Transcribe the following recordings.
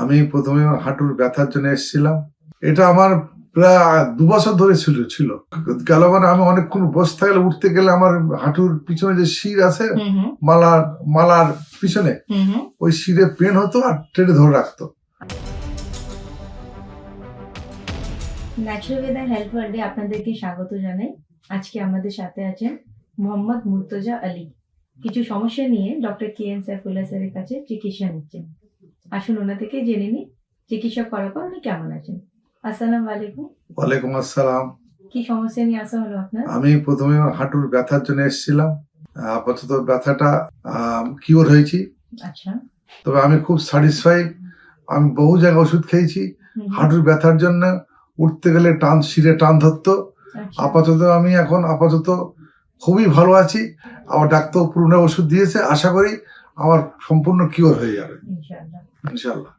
আমি প্রথমে আমার হাঁটুর ব্যথার জন্য এসেছিলাম। এটা আমার প্রায় ২ বছর ধরে ছিল। গেল মানে আমি অনেকক্ষণ বসে থাকলে উঠতে গেলে আমার হাঁটুর পিছনে যে শির আছে মালার পিছনে ওই শিরে পেন হতো আর টেনে ধরে রাখতো। ন্যাচুরালবেদা হেলথ ওয়ার্ল্ডে আপনাদেরকে স্বাগত জানাই। আজকে আমাদের সাথে আছেন মোহাম্মদ মুর্তজা আলী। কিছু সমস্যা নিয়ে ডক্টর কে.এন. সাইফুল্লাহ স্যারের কাছে চিকিৎসা নিচ্ছেন। আসুন ওনা থেকে জেনে নিই চিকিৎসা করার পর উনি কেমন আছেন। আসসালামু আলাইকুম। ওয়ালাইকুম আসসালাম। কি সমস্যা নিয়ে আসা হলো আপনার? আমি প্রথমে আমার হাঁটুর ব্যথার জন্য এসেছিলাম। আপাতত ব্যথাটা কিওর হয়েছি। আচ্ছা। তবে আমি খুব স্যাটিসফাই। আমি বহু জায়গায় ওষুধ খেয়েছি হাঁটুর ব্যথার জন্য। উঠতে গেলে শিরে টান ধরতো। আমি এখন আপাতত খুবই ভালো আছি। আমার ডাক্তার পুরনো ওষুধ দিয়েছে, আশা করি আমার সম্পূর্ণ কিওর হয়ে যাবে ইনশাআল্লাহ।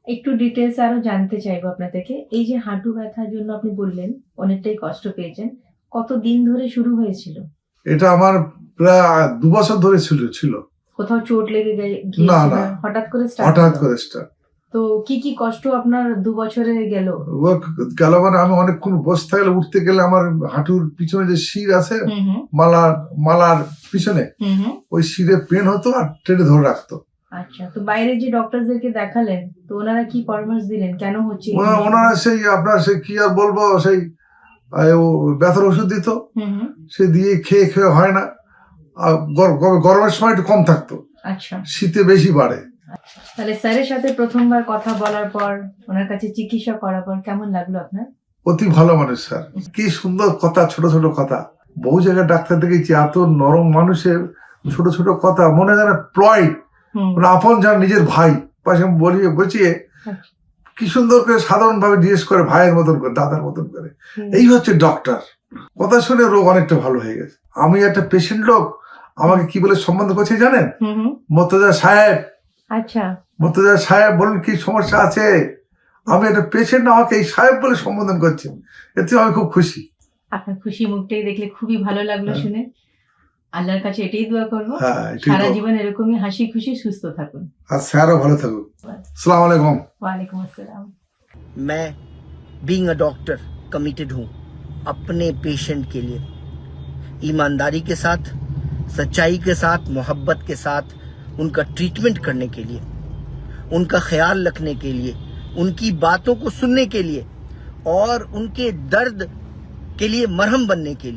একটু ডিটেলস আরো জানতে চাইবো আপনার থেকে। এই যে হাঁটু ব্যথার জন্য আপনি বললেন অনেকটাই কষ্ট পেয়েছেন, কতদিন ধরে শুরু হয়েছিল? এটা আমার প্রায় ২ বছর ধরে ছিল। কোথাও চোট লেগে না, হঠাৎ করে স্টার্ট। তো কি কষ্ট আপনার ২ বছরে গেল? গেল মানে আমি অনেকক্ষণ বসে থাকলে উঠতে গেলে আমার হাঁটুর পিছনে যে শির আছে মালার পিছনে ওই শিরে পেন হতো আর টেনে ধরে রাখতো। আচ্ছা, তো বাইরে যে ডক্টরদেরকে দেখালেন তো ওনারা কি পরামর্শ দিলেন কেন হচ্ছে? ওনারা সেই কি আর বলবো, সেই ব্যথার ওষুধ দিত, সে দিয়ে খেয়ে হয় না। গরমের সময় একটু কম থাকতো, আচ্ছা, শীতে বেশি বাড়ে। তাহলে স্যারের সাথে প্রথমবার কথা বলার পর ওনার কাছে চিকিৎসা করার পর কেমন লাগলো আপনার? অতি ভালো মানুষ স্যার, কি সুন্দর কথা, ছোট ছোট কথা। বহু জায়গায় ডাক্তার দেখেছি, এত নরম মানুষের ছোট ছোট কথা মনে হয় প্লয়, আপন যার নিজের ভাই পাশে বলিয়ে কি সুন্দর করে সাধারণ ভাবে জিজ্ঞেস করে, ভাইয়ের মতন করে, দাদার মতন করে। এই হচ্ছে ডক্টর। কথা শুনে রোগ অনেকটা ভালো হয়ে গেছে। আমি একটা পেশেন্ট লোক, আমাকে কি বলে সম্বন্ধ করছে জানেন? মুর্তজা সাহেব। আচ্ছা, মুর্তজা সাহেব বলুন কি সমস্যা আছে। আমি একটা পেশেন্ট, আমাকে এই সাহেব বলে সম্বোধন করছে, এতে আমি খুব খুশি। আপনার খুশি মুখটাই দেখলে খুবই ভালো লাগলো শুনে। আল্লাহর কাছে এটাই দোয়া করবো সারা জীবন এরকমই হাসি খুশি সুস্থ থাকুন। আর স্যারও ভালো থাকুন। আসসালামু আলাইকুম। ওয়ালাইকুম আসসালাম। मैं बीइंग अ डॉक्टर कमिटेड हूँ अपने पेशेंट के लिए, ईमानदारी के साथ, सच्चाई के साथ, मोहब्बत के साथ उनका ट्रीटमेंट करने के लिए, उनका ख्याल रखने के लिए, उनकी बातों को सुनने के लिए और उनके दर्द के लिए मरहम बनने के लिए।